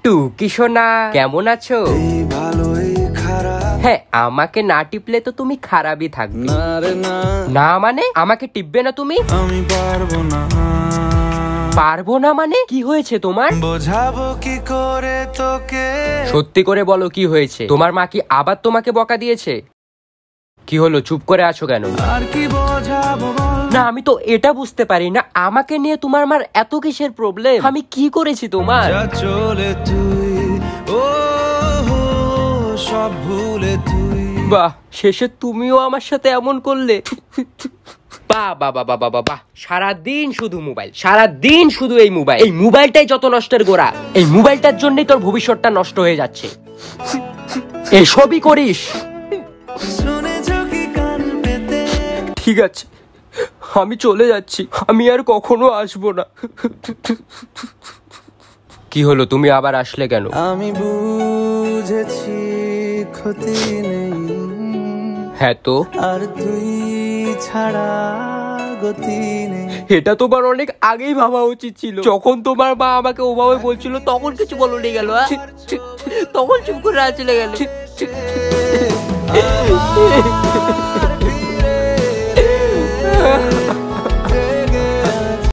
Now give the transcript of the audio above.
টুকি সোনা, কেমন আছো? হ্যাঁ, আমাকে না টিপলে তো তুমি খারাপই থাকবে। না মানে আমাকে টিপবে না তুমি? আমি পারবো না। পারবো না মানে কি হয়েছে তোমার? বোঝাবো কি করে তোকে? সত্যি করে বলো কি হয়েছে? তোমার মা কি আবার তোমাকে বকা দিয়েছে? কি হলো, চুপ করে আছো কেন? আর কি বোঝাবো? না আমি তো এটা বুঝতে পারি না, আমাকে নিয়ে তোমার মার এত কিসের প্রবলেম? আমি কি করেছি তোমার? চলে তুই ও সব ভুলে তুই। বাহ, শেষে তুমিও আমার সাথে এমন করলে। বাহ বাহ বাহ বাহ বাহ বাহ, সারাদিন শুধু মোবাইল, সারাদিন শুধু এই মোবাইল। এই মোবাইলটাই যত নষ্টের গোড়া। এই মোবাইলটার জন্যই তোর ভবিষ্যৎটা নষ্ট হয়ে যাচ্ছে। এসবই করিস। ঠিক আছে, আমি চলে যাচ্ছি, আমি আর কখনো আসবো না। কি হলো, তুমি আবার আসলে কেন? আমি বুঝেছি ক্ষতি নেই। হ্যাঁ তো, আর তুই ছাড়া গতি নেই। এটা তোমার অনেক আগেই ভাবা উচিত ছিল। যখন তোমার মা আমাকে ওভাবে বলছিল তখন কিছু বলনি গেল, তখন চুপ করে চলে গেল।